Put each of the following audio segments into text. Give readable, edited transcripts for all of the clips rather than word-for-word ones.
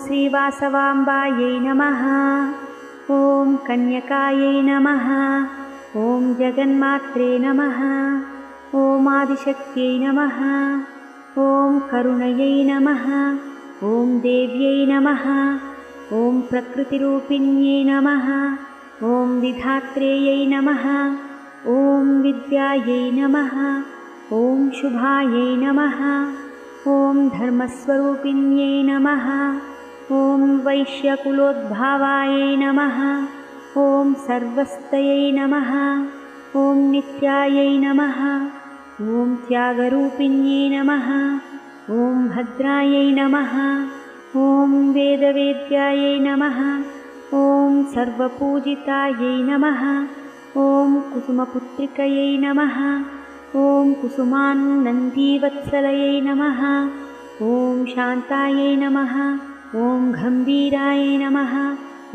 श्रीवासवाम्बायै नमः। ॐ कन्यकायै नमः। ॐ जगन्मात्रे नमः। ॐ आदिशक्त्यै नमः। ॐ करुणयै नमः। ॐ देव्यै नमः। ॐ प्रकृतिरूपिण्यै नमः। ॐ विधात्रेयै नमः। ॐ विद्यायै नमः। ॐ शुभायै नमः। ॐ धर्मस्वरूपिण्यै नमः। ॐ वैश्यकुलोद्भावायै नमः। ॐ सर्वस्तयै नमः। ॐ नित्यायै नमः। ॐ त्यागरूपिण्यै नमः। ॐ भद्रायै नमः। ॐ वेदवेद्यायै नमः। ॐ सर्वपूजितायै नमः। ॐ कुसुमपुत्रिकयै नमः। ॐ कुसुमानन्दीवत्सलयै नमः। ॐ शान्तायै नमः। ॐ गम्भीरायै नमः।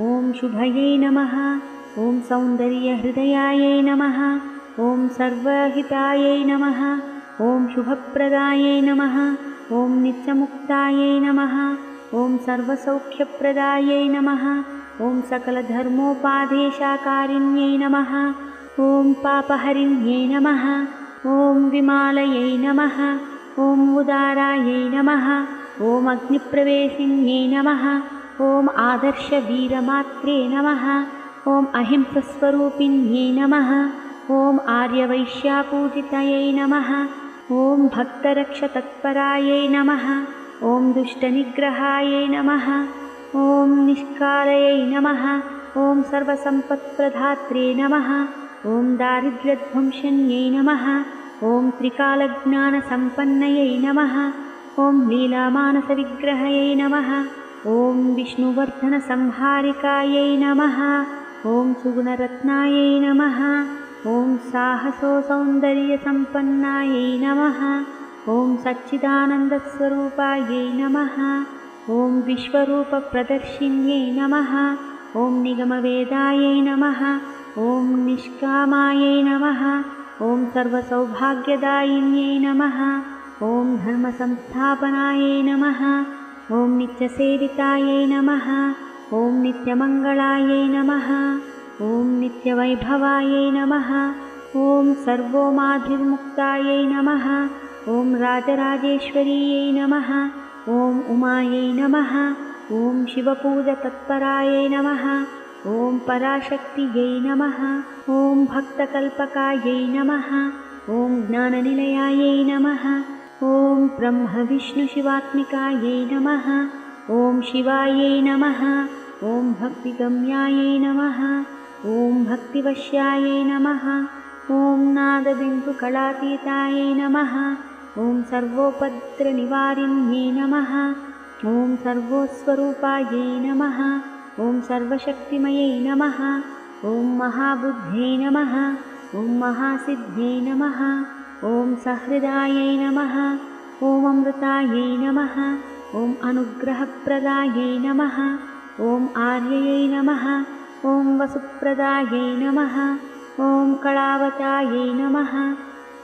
ॐ शुभयै नमः। ॐ सौन्दर्यहृदयायै नमः। ॐ सर्वहितायै नमः। ॐ शुभप्रदायै नमः। ॐ नित्यमुक्तायै नमः। ॐ सर्वसौख्यप्रदायै नमः। ॐ सकलधर्मोपादेशाकारिण्यै नमः। ॐ पापहरिण्यै नमः। ॐ विमालयै नमः। ॐ उदारायै नमः। ॐ अग्निप्रवेशिन्यै नमः। ॐ आदर्शवीरमात्रे नमः। ॐ अहिंसस्वरूपिण्यै नमः। ॐ आर्यवैश्यापूजितयै नमः। ॐ भक्तरक्षतत्परायै नमः। ॐ दुष्टनिग्रहायै नमः। ॐ निष्कालयै नमः। ॐ सर्वसम्पत्प्रदात्रे नमः। ॐ दारिद्र्यध्वंसन्यै नमः। ॐ त्रिकालज्ञानसम्पन्नयै नमः। ॐ लीलामानसविग्रहयै नमः। ॐ विष्णुवर्धनसंहारिकायै नमः। ॐ सुगुणरत्नायै नमः। ॐ साहसोसौन्दर्यसम्पन्नायै नमः। ॐ सच्चिदानन्दस्वरूपायै नमः। ॐ विश्वरूपप्रदर्शिन्यै नमः। ॐ निगमवेदायै नमः। ॐ निष्कामायै नमः। ॐ सर्वसौभाग्यदायिन्यै नमः। ॐ धर्मसंस्थापनायै नमः। ॐ नित्यसेवितायै नमः। ॐ नित्यमङ्गलायै नमः। ॐ नित्यवैभवायै नमः। ॐ सर्वोमाधिर्मुक्तायै नमः। ॐ राजराजेश्वर्यै नमः। ॐ उमायै नमः। ॐ शिवपूजतत्परायै नमः। ॐ पराशक्तियै नमः। ॐ भक्तकल्पकायै नमः। ॐ ज्ञाननिलयायै नमः। ॐ ब्रह्मविष्णुशिवात्मिकायै नमः। ॐ शिवायै नमः। ॐ भक्तिगम्यायै नमः। ॐ भक्तिवश्यायै नमः। ॐ नादबिन्दुकलातीतायै नमः। ॐ सर्वोपद्रनिवारिण्यै नमः। ॐ सर्वस्वरूपायै नमः। ॐ सर्वशक्तिमयै नमः। ॐ महाबुद्ध्यै नमः। ॐ महासिद्ध्यै नमः। ॐ सहृदायै नमः। ॐ अमृतायै नमः। ॐ अनुग्रहप्रदायै नमः। ॐ आर्ययै नमः। ॐ वसुप्रदायै नमः। ॐ कलावतायै नमः।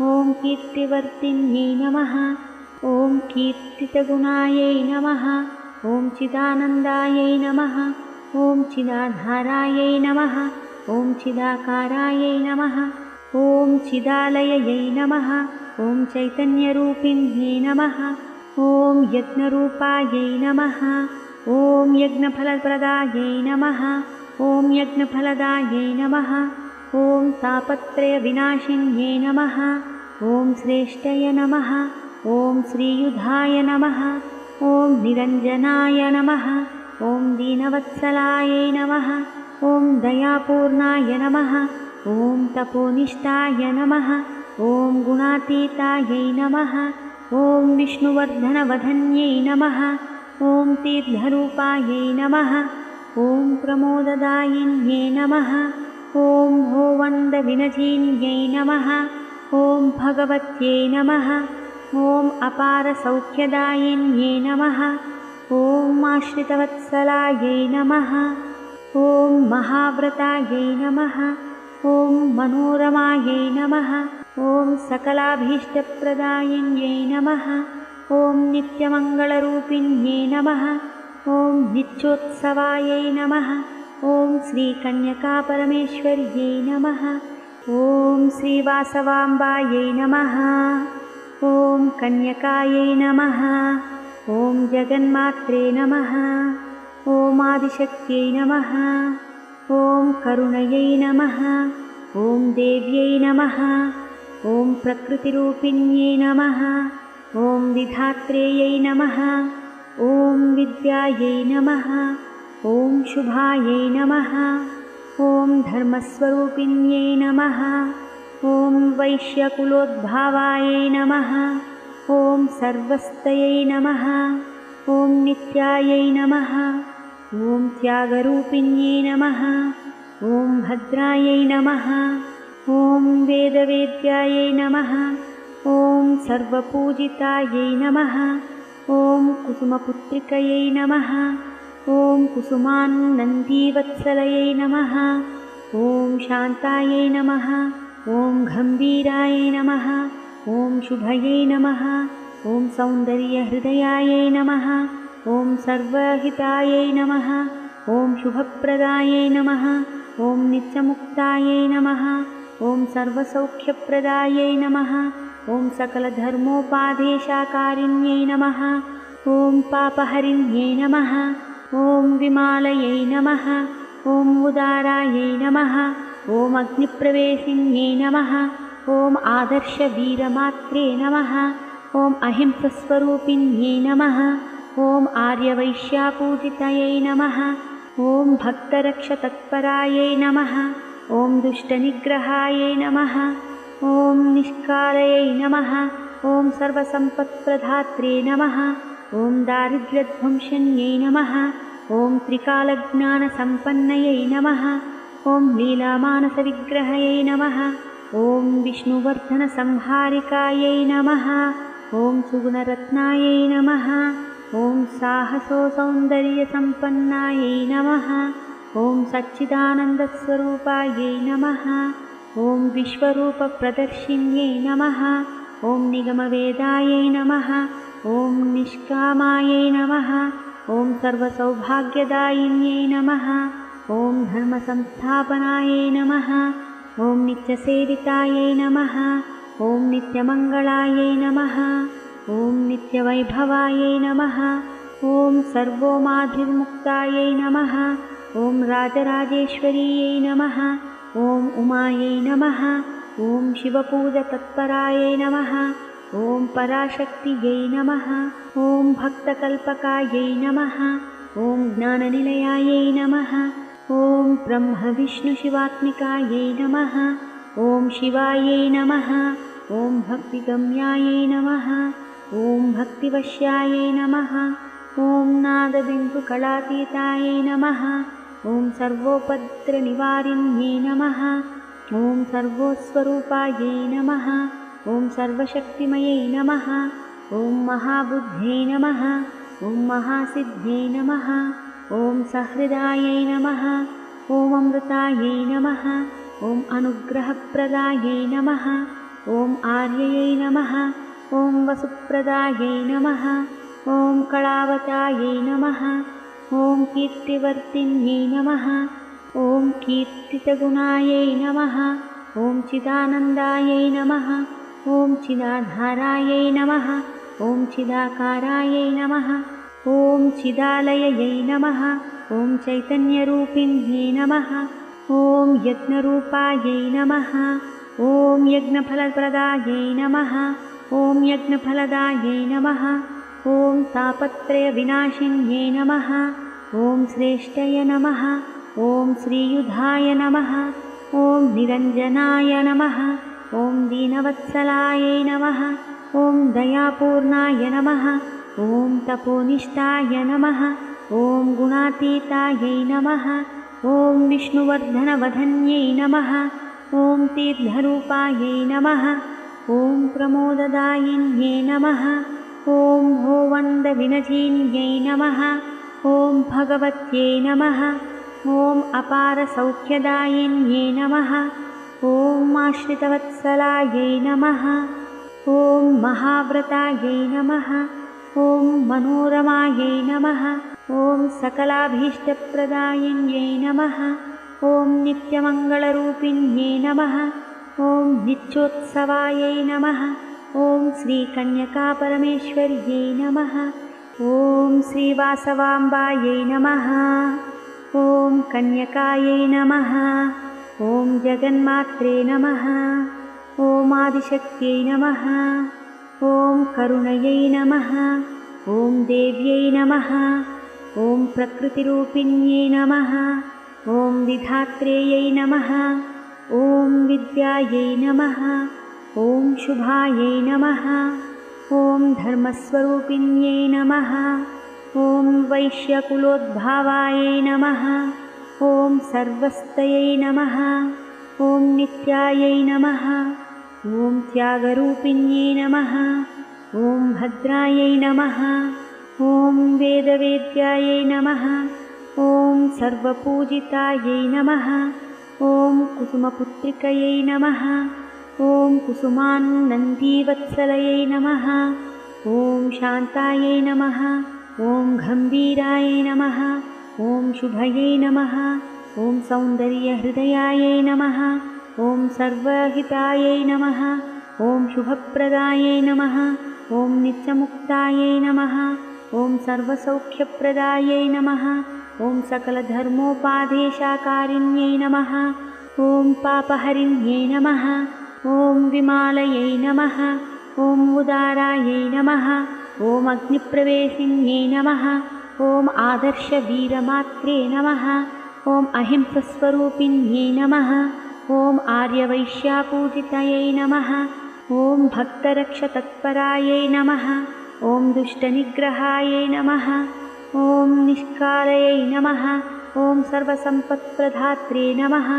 ॐ कीर्तिवर्तिन्यै नमः। ॐ कीर्तितगुणायै नमः। ॐ चिदानन्दायै नमः। ॐ चिदाधारायै नमः। ॐ चिदाकारायै नमः। ॐ चिदालययै नमः। ॐ चैतन्यरूपिण्यै नमः। ॐ यज्ञरूपायै नमः। ॐ यज्ञफलप्रदायै नमः। ॐ यज्ञफलदायै नमः। ॐ तापत्रयविनाशिन्यै नमः। ॐ श्रेष्ठय नमः। ॐ श्रीयुधाय नमः। ॐ निरञ्जनाय नमः। ॐ दीनवत्सलायै नमः। ॐ दयापूर्णाय नमः। ॐ तपोनिष्ठाय नमः। ॐ गुणातीतायै नमः। ॐ विष्णुवर्धनवधन्यै नमः। ॐ तीर्थरूपायै नमः। ॐ प्रमोददायिन्यै नमः। ॐ भोवन्दविनजिन्यै नमः। ॐ भगवत्यै नमः। ॐ अपारसौख्यदायिन्यै नमः। ॐ आश्रितवत्सलायै नमः। ॐ महाव्रतायै नमः। ॐ मनोरमायै नमः। ॐ सकलाभीष्टप्रदायिन्यै नमः। ॐ नित्यमङ्गलरूपिण्यै नमः। ॐ नित्योत्सवायै नमः। ॐ श्रीकन्यकापरमेश्वर्यै नमः। ॐ श्रीवासवाम्बायै नमः। ॐ कन्यकायै नमः। ॐ जगन्मात्रे नमः। ॐ आदिशक्त्यै नमः। ॐ करुणयै नमः। ॐ देव्यै नमः। ॐ प्रकृतिरूपिण्यै नमः। ॐ विधात्रेयै नमः। ॐ विद्यायै नमः। ॐ शुभायै नमः। ॐ धर्मस्वरूपिण्यै नमः। ॐ वैश्यकुलोद्भावायै नमः। ॐ सर्वस्तयै नमः। ॐ नित्यायै नमः। ॐ त्यागरूपिण्यै नमः। ॐ भद्रायै नमः। ॐ वेदवेद्यायै नमः। ॐ सर्वपूजितायै नमः। ॐ कुसुमपुत्रिकयै नमः। ॐ कुसुमानन्दीवत्सलयै नमः। ॐ शान्तायै नमः। ॐ गम्भीरायै नमः। ॐ शुभयै नमः। ॐ सौन्दर्यहृदयायै नमः। ॐ सर्वहितायै नमः। ॐ शुभप्रदायै नमः। ॐ नित्यमुक्तायै नमः। ॐ सर्वसौख्यप्रदायै नमः। ॐ सकलधर्मोपादेशाकारिण्यै नमः। ॐ पापहरिण्यै नमः। ॐ विमालयै नमः। ॐ उदारायै नमः। ॐ अग्निप्रवेशिन्यै नमः। ॐ आदर्शवीरमात्रे नमः। ॐ अहिंसस्वरूपिण्यै नमः। ॐ आर्यवैश्यापूजितयै नमः। ॐ भक्तरक्षतत्परायै नमः। ॐ दुष्टनिग्रहायै नमः। ॐ निष्कालयै नमः। ॐ सर्वसम्पत्प्रदात्रे नमः। ॐ दारिद्र्यध्वंसन्यै नमः। ॐ त्रिकालज्ञानसम्पन्नयै नमः। ॐ लीलामानसविग्रहयै नमः। ॐ विष्णुवर्धनसंहारिकायै नमः। ॐ सुगुणरत्नायै नमः। ॐ साहसोसौन्दर्यसम्पन्नायै नमः। ॐ सच्चिदानन्दस्वरूपायै नमः। ॐ विश्वरूपप्रदर्शिन्यै नमः। ॐ निगमवेदायै नमः। ॐ निष्कामायै नमः। ॐ सर्वसौभाग्यदायिन्यै नमः। ॐ धर्मसंस्थापनायै नमः। ॐ नित्यसेवितायै नमः। ॐ नित्यमङ्गलायै नमः। ॐ नित्यवैभवायै नमः। ॐ सर्वोमाधिर्मुक्तायै नमः। ॐ राजराजेश्वर्यै नमः। ॐ उमायै नमः। ॐ शिवपूजतत्परायै नमः। ॐ पराशक्तियै नमः। ॐ भक्तकल्पकायै नमः। ॐ ज्ञाननिलयायै नमः। ॐ ब्रह्मविष्णुशिवात्मिकायै नमः। ॐ शिवायै नमः। ॐ भक्तिगम्यायै नमः। ॐ भक्तिवश्यायै नमः। ॐ नादबिन्दुकलातीतायै नमः। ॐ सर्वोपद्रनिवारिण्यै नमः। ॐ सर्वस्वरूपायै नमः। ॐ सर्वशक्तिमयै नमः। ॐ महाबुद्ध्यै नमः। ॐ महासिद्ध्यै नमः। ॐ सहृदायै नमः। ॐ अमृतायै नमः। ॐ अनुग्रहप्रदायै नमः। ॐ आर्ययै नमः। ॐ वसुप्रदायै नमः। ॐ कलावतायै नमः। ॐ कीर्तिवर्तिन्यै नमः। ॐ कीर्तितगुणायै नमः। ॐ चिदानन्दायै नमः। ॐ चिदाधारायै नमः। ॐ चिदाकारायै नमः। ॐ चिदालययै नमः। ॐ चैतन्यरूपिण्यै नमः। ॐ यज्ञरूपायै नमः। ॐ यज्ञफलप्रदायै नमः। ॐ यज्ञफलदायै नमः। ॐ तापत्रयविनाशिन्यै नमः। ॐ श्रेष्ठय नमः। ॐ श्रीयुधाय नमः। ॐ निरञ्जनाय नमः। ॐ दीनवत्सलायै नमः। ॐ दयापूर्णाय नमः। ॐ तपोनिष्ठाय नमः। ॐ गुणातीतायै नमः। ॐ विष्णुवर्धनवधन्यै नमः। ॐ तीर्थरूपायै नमः। ॐ प्रमोददायिन्यै नमः। ॐ भोवन्दविनजिन्यै नमः। ॐ भगवत्यै नमः। ॐ अपारसौख्यदायिन्यै नमः। ॐ आश्रितवत्सलायै नमः। ॐ महाव्रतायै नमः। ॐ मनोरमायै नमः। ॐ सकलाभीष्टप्रदायिन्यै नमः। ॐ नित्यमङ्गलरूपिण्यै नमः। ॐ नित्योत्सवायै नमः। ॐ श्रीकन्यकापरमेश्वर्यै नमः। ॐ श्रीवासवाम्बायै नमः। ॐ कन्यकायै नमः। ॐ जगन्मात्रे नमः। ॐ आदिशक्त्यै नमः। ॐ करुणयै नमः। ॐ देव्यै नमः। ॐ प्रकृतिरूपिण्यै नमः। ॐ विधात्रेयै नमः। ॐ विद्यायै नमः। ॐ शुभायै नमः। ॐ धर्मस्वरूपिण्यै नमः। ॐ वैश्यकुलोद्भावायै नमः। ॐ सर्वस्तयै नमः। ॐ नित्यायै नमः। ॐ त्यागरूपिण्यै नमः। ॐ भद्रायै नमः। ॐ वेदवेद्यायै नमः। ॐ सर्वपूजितायै नमः। ॐ कुसुमपुत्रिकयै नमः। ॐ कुसुमानन्दीवत्सलयै नमः। ॐ शान्तायै नमः। ॐ गम्भीरायै नमः। ॐ शुभयै नमः। ॐ सौन्दर्यहृदयायै नमः। ॐ सर्वहितायै नमः। ॐ शुभप्रदायै नमः। ॐ नित्यमुक्तायै नमः। ॐ सर्वसौख्यप्रदायै नमः। ॐ सकलधर्मोपादेशाकारिण्यै नमः। ॐ पापहरिण्यै नमः। ॐ विमालयै नमः। ॐ उदारायै नमः। ॐ अग्निप्रवेशिन्यै नमः। ॐ आदर्शवीरमात्रे नमः। ॐ अहिंसस्वरूपिण्यै नमः। ॐ आर्यवैश्यापूजितयै नमः। ॐ भक्तरक्षतत्परायै नमः। ॐ दुष्टनिग्रहायै नमः। ॐ निष्कालयै नमः। ॐ सर्वसम्पत्प्रदात्रे नमः।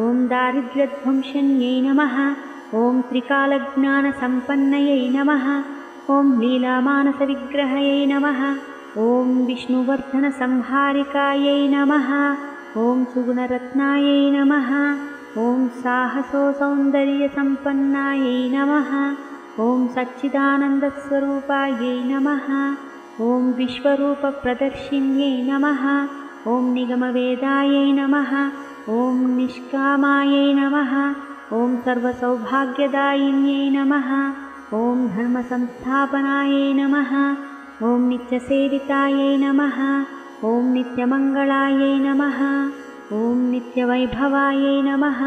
ॐ दारिद्र्यध्वंसन्यै नमः। ॐ त्रिकालज्ञानसम्पन्नयै नमः। ॐ लीलामानसविग्रहयै नमः। ॐ विष्णुवर्धनसंहारिकायै नमः। ॐ सुगुणरत्नायै नमः। ॐ साहसोसौन्दर्यसम्पन्नायै नमः। ॐ सच्चिदानन्दस्वरूपायै नमः। ॐ विश्वरूपप्रदर्शिन्यै नमः। ॐ निगमवेदायै नमः। ॐ निष्कामायै नमः। ॐ सर्वसौभाग्यदायिन्यै नमः। ॐ धर्मसंस्थापनायै नमः। ॐ नित्यसेवितायै नमः। ॐ नित्यमङ्गलायै नमः। ॐ नित्यवैभवायै नमः।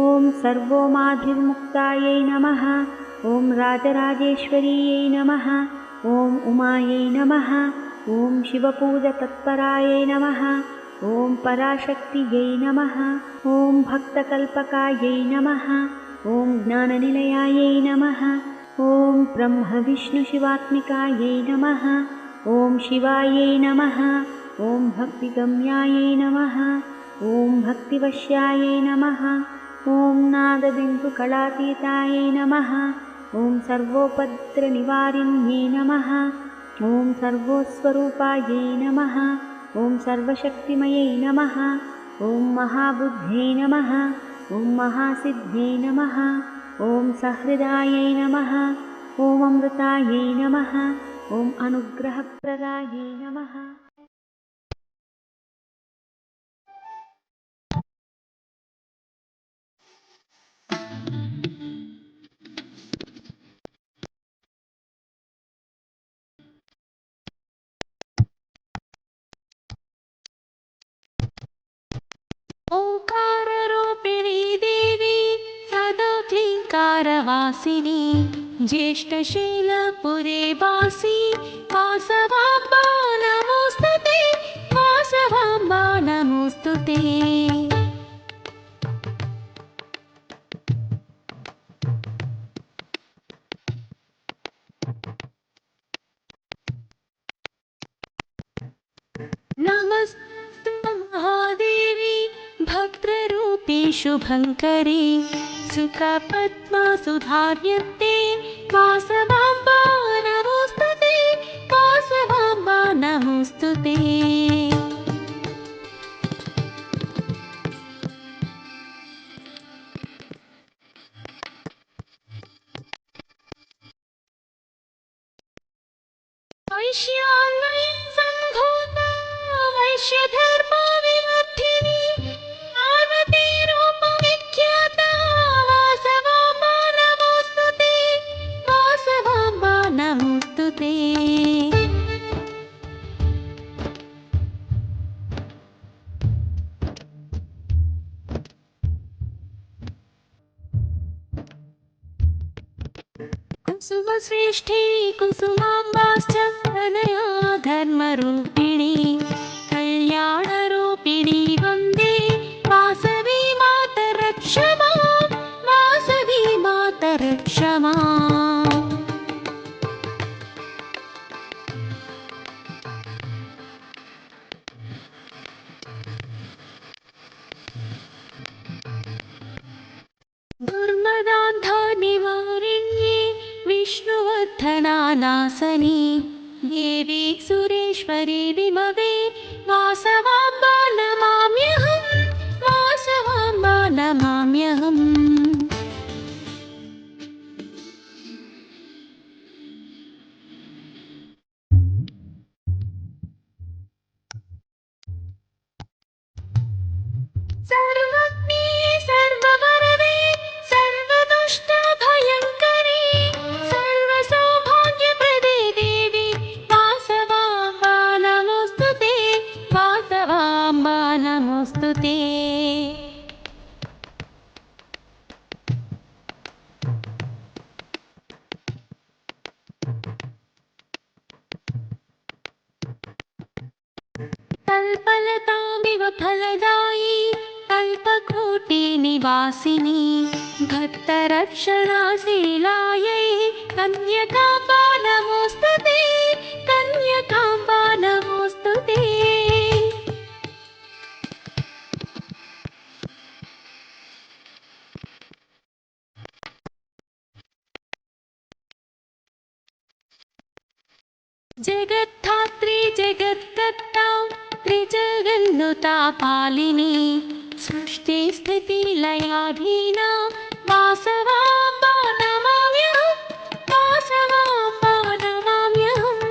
ॐ सर्वोमाधिर्मुक्तायै नमः। ॐ राजराजेश्वर्यै नमः। ॐ उमायै नमः। ॐ शिवपूजतत्परायै नमः। ॐ पराशक्तियै नमः। ॐ भक्तकल्पकायै नमः। ॐ ज्ञाननिलयायै नमः। ॐ ब्रह्मविष्णुशिवात्मिकायै नमः। ॐ शिवायै नमः। ॐ भक्तिगम्यायै नमः। ॐ भक्तिवश्यायै नमः। ॐ नादबिन्दुकलातीतायै नमः। ॐ सर्वोपद्रनिवारिण्यै नमः। ॐ सर्वस्वरूपायै नमः। ॐ सर्वशक्तिमयै नमः। ॐ महाबुद्ध्यै नमः। ॐ महासिद्ध्यै नमः। ॐ सहृदायै नमः। ॐ अमृतायै नमः। ॐ अनुग्रहप्रदायै नमः। ओङ्काररूपिणी देवी सदोऽधिकारवासिनी ज्येष्ठशैलपुरे वासी वासवाम्बा नमोऽस्तुते। वासवाम्बा नमोऽस्तुते। नमस्तु महादेवी भक्तरूपे शुभङ्करी सुखपद्मसुधार्यन्ते वासवाम्बा नमोऽस्तुते। वासवाम्बा नमोऽस्तुते। वैश्यालये सम्भूता सुमश्रेष्ठी कुसुमाम्बाश्च तनया धर्मरूपिणी कल्याणरूपिणी वन्दे वासवी मातरक्ष मां वासवी मातरक्ष माम् दुर्मदान्धनिवारिण्ये विष्णुवर्धनानासनी देवी सुरेश्वरी विमवे वासवाम्बा नमाम्यहं वासवाम्बा नमाम्यहम् सर्वज्ञे सर्ववरदे सर्वदुष्टभयङ्करे सर्वसौभाग्यप्रदे देवी वासवाम्बा नमोऽस्तुते वासवाम्बा नमोऽस्तुते कल्पलतामिव फलदायी कल्पकोटिनिवासिनी भक्तरक्षणाशीलायै कन्यकाम्बा नमोऽस्तुते कन्यकाम्बा नमोऽस्तुते जगद्धात्री जगत्कर्ता त्रिजगन्नुता पालिनी सृष्टिस्थितिलयाधीना वासवाम्बा नमाम्यहं वासवाम्बा नमाम्यहम्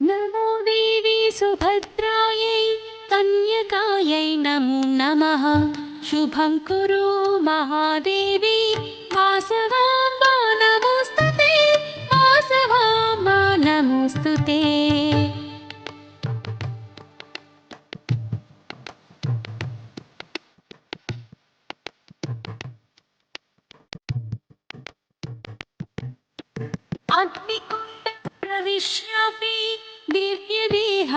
नमो देवी सुभद्रायै कन्यकायै नमो नमः शुभं कुरु महादेवी वासवाम्बा नमोऽस्तुते वासवाम्बा नमोऽस्तुते अग्निकुण्डप्रविश्यापि दिव्यदेहविराजिनी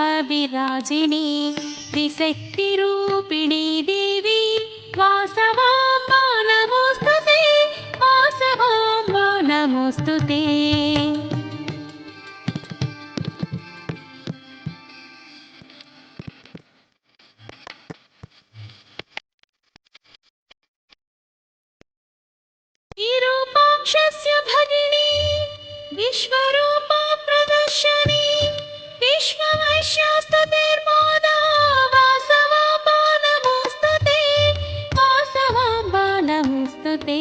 त्रिशक्तिरूपिणी देवी वासवाम्बा नमोऽस्तुते वासवाम्बा नमोऽस्तुते विरूपाक्षस्य भगिनी विश्वरूपा प्रदर्शनी विश्ववैश्यास्तुतिर्मोदा वासवाम्बा नमोऽस्तुते वासवाम्बा नमोऽस्तुते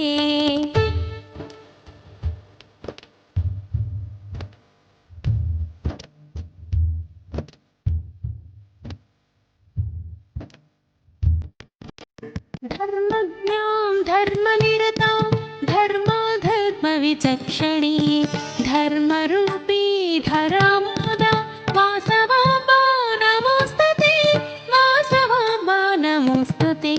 धर्मज्ञां धर्मनिरतां धर्माधर्मविचक्षणी धर्मरूपी धरामोदा वासवाम्बा नमोऽस्तुते वासवाम्बा नमोऽस्तुते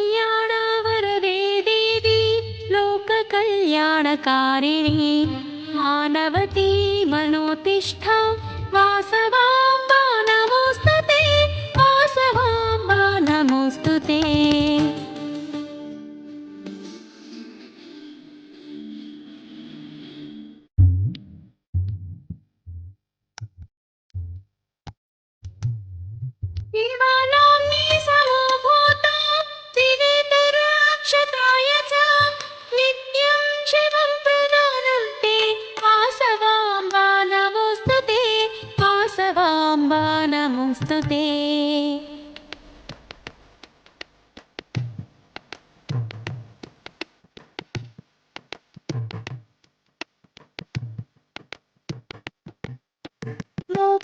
कल्याणवरदे देवी लोककल्याणकारिणी मानवती मनोतिष्ठा वासवाम्बा नमोऽस्तुते वासवाम्बा नमोऽस्तुते शिवानाम्नि समभूता त्रिनेतराक्षताय च नित्यं शिवं प्रदानं ते वासवाम्बा नमोऽस्तुते वासवाम्बा नमोऽस्तुते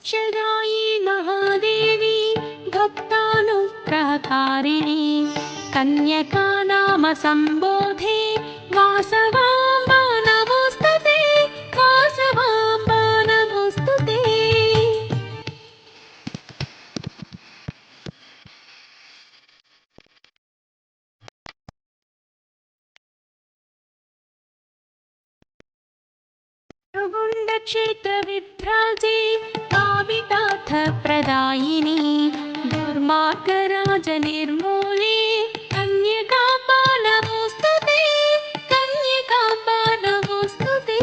अक्षरायै महादेवी भक्तानुग्रहकारिणी कन्यका नाम सम्बोधे वासवाम्बा नमोस्तुते वासवाम्बा नमोस्तुते। क्षेत्रविभ्राजे कामितार्थप्रदायिनी दुर्मार्गराजनिर्मूले कन्यकाम्बा नमोस्तुते कन्यकाम्बा नमोस्तुते।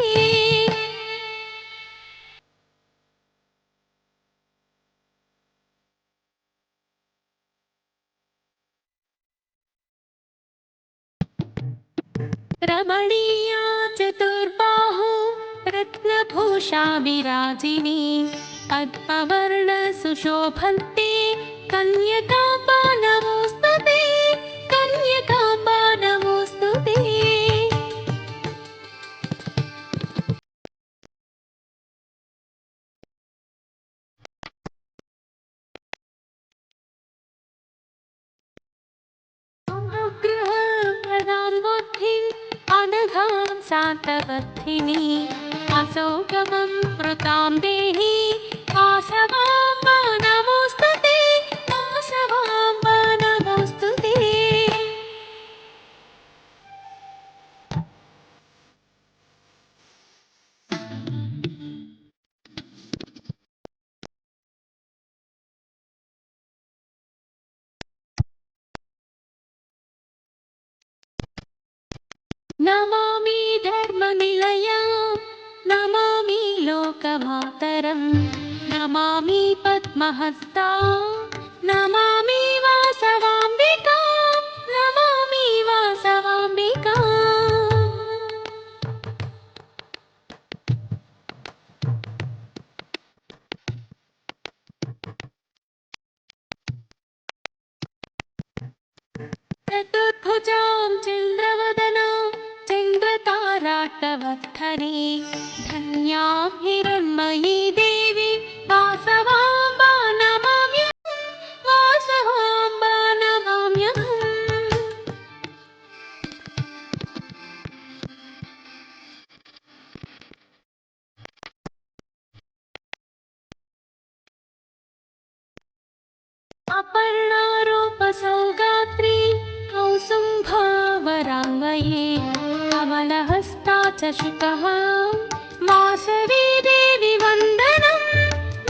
रमणीया चतुर्बाहु रत्नभूषा विराजिनी पद्मवर्ण सुशोभन्ते कन्यकाम्बा नमोस्तुते कन्यकाम्बा नमोस्तुते। अनुग्रहप्रदां बुद्धिं अनघां शान्तवर्धिनी अशोकमं मृतां देहि वासवाम्बा नमोस्तुते वासवाम्बा नमोस्तुते। नमामि धर्मनिलयां नमामि लोकमातरं नमामि पद्महस्तां नमामि वासवाम्बिकां नमामि वासवाम्बिकाम्। चतुर्भुजां चन्द्रवदनां चन्द्रताराटवत्थने धन्यां हिरण्मयी देवी वासवाम्बा नमाम्यहं वासवाम्बा नमाम्यहम्। अपर्णारूपसौगात्री कौसुम्भावराङ्गये कमलहस्ता च शुकः वासवी देवी वन्दनं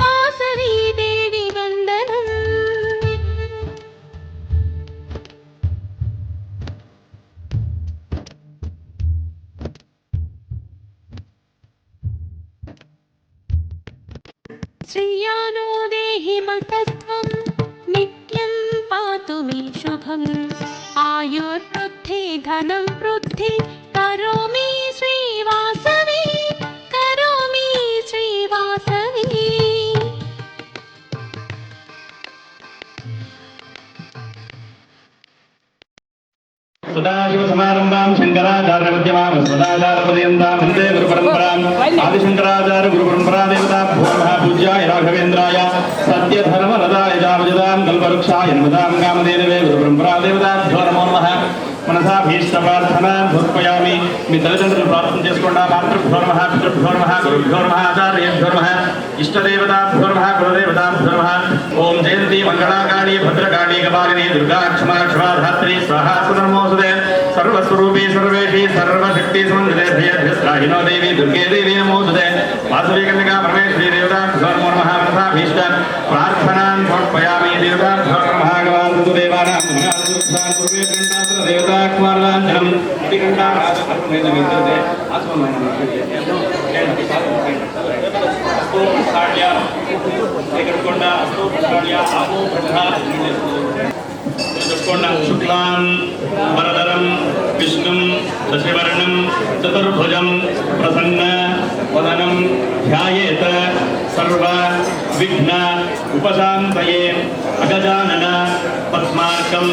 वासवी देवी वन्दनम्। श्रियानो देहि मकत्वं नित्यं पातु मे शुभम् आयुर्वृद्धि धनं वृद्धि करोमि श्रीवासवी करोमि श्रीवासवी। सदाशिवसमारम्भां शङ्कराचार्यमध्यमां सदाचार्यपर्यन्तां वन्दे गुरुपरम्पराम् आदिशङ्कराचार्य गुरुपरम्परा देवताभ्यो नमः। पूज्याय राघवेन्द्राय सत्यधर्मरताय जावजतां कल्पवृक्षाय नमतां कामधेनवे गुरुपरम्परा देवताभ्यो नमो नमः। मनसा भीष्टप्रार्थना समर्पयामि। మీ తల్లిదండ్రులు ప్రార్థన చేసుకోండి. మాతృభ్యో నమః పితృభ్యో నమః గురుభ్యో నమః ఆచార్యేభ్యో నమః ఇష్టదేవతాభ్యో నమః కులదేవతాభ్యో నమః। ఓం జయంతి మంగళాకాళీ భద్రకాళీ కపాలిని దుర్గా క్షమా క్షమా ధాత్రి స్వాహా సునమోసుదే సర్వస్వరూపీ సర్వేషి సర్వశక్తి సమన్వితే ధయధ్యస్రాహినో దేవి దుర్గే దేవి నమోసుదే వాసవి కన్యకా పరమేశ్వరీ దేవతాభ్యో నమో నమః। మనసా భీష్ట ప్రార్థనాన్ సమర్పయామి। దేవతాభ్యో నమః గవాంతు దేవానాం నమః కుర్వే గణాత్ర దేవతా కుమారాంజనం అడిగంటా రాజకర్మేన విద్యతే ఆత్మమైన शुक्लां वरदरं विष्णुं शशिवर्णं चतुर्भुजं प्रसन्न वदनं ध्यायेत सर्व विघ्न उपशान्तये। अगजानन पद्मार्कं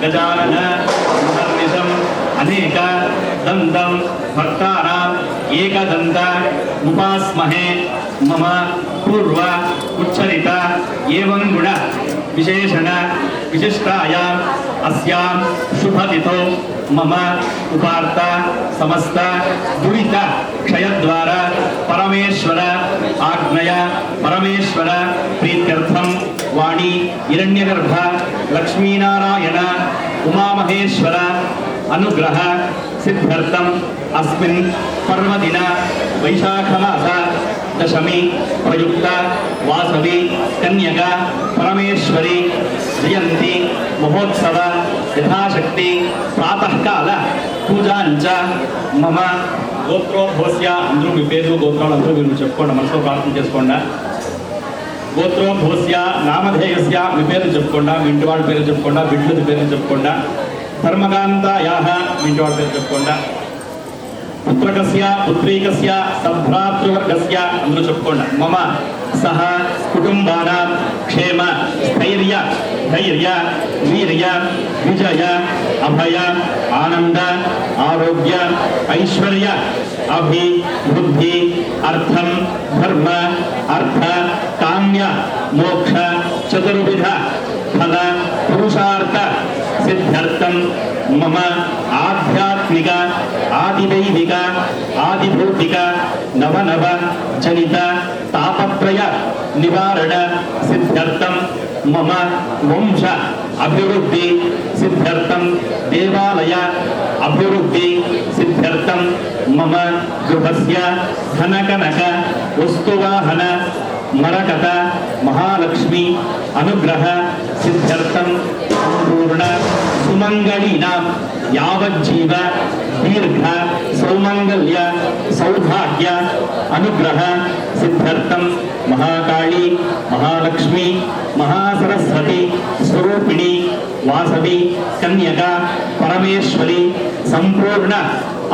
गजानन महर्निशम् अनेक दन्तं भक्तानाम् एकदन्त उपास्महे मम पूर्व उच्चरित एवं गुण विशेषण विशिष्टायाम् अस्यां शुभतिथौ मम उपार्थ समस्त दुरित क्षयद्वारा परमेश्वर आज्ञया परमेश्वर प्रीत्यर्थं वाणी हिरण्यगर्भ लक्ष्मीनारायण उमामहेश्वर अनुग्रह सिद्ध्यर्थम् अस्मिन् पर्वदिन वैशाखमास दशमी प्रयुक्त वासवी कन्यका परमेश्वरी जयंती महोत्सव यथाशक्ति प्रातःकाल पूजांच मम गोत्रोद्भवस्य अंदरू మీ పేరు గోత్రాలు అందరూ మీరు చెప్పుకోండి మనసులో ప్రార్థన చేసుకోండి గోత్రోద్భవस्य నామధేయస్య మీ పేరు చెప్పుకోండి మీ ఇంటి వాళ్ళ పేరు చెప్పుకోండి బిడ్డల పేరు చెప్పుకోండి ధర్మకాంతాయాః మీ ఇంటి వాళ్ళ పేరు చెప్పుకోండి పుత్రకస్య పుత్రీకస్య సభ్రాతృవర్గస్య అందరూ చెప్పుకోండి మమ సహ కుటుంబానాం క్షేమ స్థైర్య ధైర్య వీర్య విజయ అభయ ఆనంద ఆరోగ్య ఐశ్వర్య అభివృద్ధి అర్థం ధర్మ అర్థ కామ్య మోక్ష చతుర్విధ ఫల పురుషార్థ సిద్ధ్యర్థం మమ ఆధ్యాత్మిక ఆదిదైవిక ఆదిభౌతిక నవనవ జనిత తాపత్రయ నివారణ సిద్ధ్యర్థం మమ వంశ అభివృద్ధి సిద్ధ్యర్థం దేవాలయ అభివృద్ధి సిద్ధ్యర్థం మమ గృహస్య ధనకనక వస్తువాహన మరకత మహాలక్ష్మి అనుగ్రహ సిద్ధ్యర్థం సంపూర్ణ సుమంగళీనాం యావజ్జీవ దీర్ఘ సౌమంగళ్య సౌభాగ్య అనుగ్రహ సిద్ధ్యర్థం మహాకాళీ మహాలక్ష్మి మహాసరస్వతి స్వరూపిణి వాసవి కన్యక పరమేశ్వరి సంపూర్ణ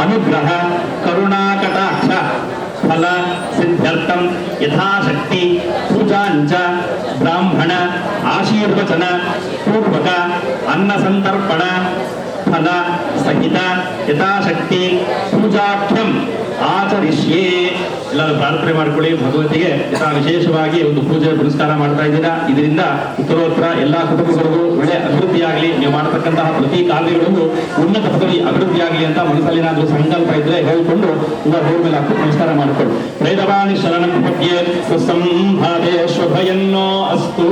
అనుగ్రహ కరుణాకటాక్ష ఫల సిద్ధ్యర్థం యథాశక్తి పూజాంచ బ్రాహ్మణ ఆశీర్వచన పూర్వక అన్న సంతర్పణ ಫಲ ಸಹಿತ ಯಥಾಶಕ್ತಿ ಪೂಜಾಖ್ಯಂ ಆಚರಿಷ್ಯೇ. ಎಲ್ಲರೂ ಪ್ರಾರ್ಥನೆ ಮಾಡಿಕೊಳ್ಳಿ. ಭಗವತಿಗೆ ಯಥಾ ವಿಶೇಷವಾಗಿ ಒಂದು ಪೂಜೆ ಪುರಸ್ಕಾರ ಮಾಡ್ತಾ ಇದ್ದೀರಾ. ಇದರಿಂದ ಉತ್ತರೋತ್ತರ ಎಲ್ಲಾ ಕುಟುಂಬಗಳಿಗೂ ಒಳ್ಳೆ ಅಭಿವೃದ್ಧಿಯಾಗಲಿ, ನೀವು ಮಾಡತಕ್ಕಂತಹ ಪ್ರತಿ ಕಾರ್ಯಗಳಿಗೂ ಉನ್ನತ ಪದವಿ ಅಭಿವೃದ್ಧಿಯಾಗಲಿ ಅಂತ ಮನಸ್ಸಲ್ಲಿ ಏನಾದರೂ ಸಂಕಲ್ಪ ಇದ್ರೆ ಹೇಳಿಕೊಂಡು ಇವಾಗ ಹೋದ ಮೇಲೆ ಹಾಕಿ ನಮಸ್ಕಾರ ಮಾಡಿಕೊಳ್ಳಿ. ವೇದವಾಣಿ ಶರಣಂ ಪದ್ಯೆ ಸಂಭಾವೆ ಶುಭಯನ್ನೋ ಅಸ್ತು.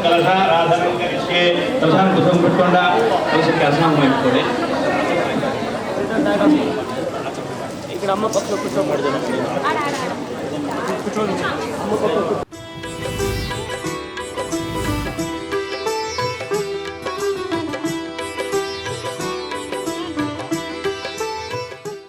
ಕಲಶಾರಾಧನಂ ಕರಿಷ್ಯೆ. ಕಲಶಾನ ಕುಸುಮ ಬಿಟ್ಕೊಂಡ ಕಲಶಕ್ಕೆ ಅರ್ಶನ ಇಟ್ಕೊಳ್ಳಿ. ఇక్కడ అమ్మ పక్కన కూర్చోకూడదు.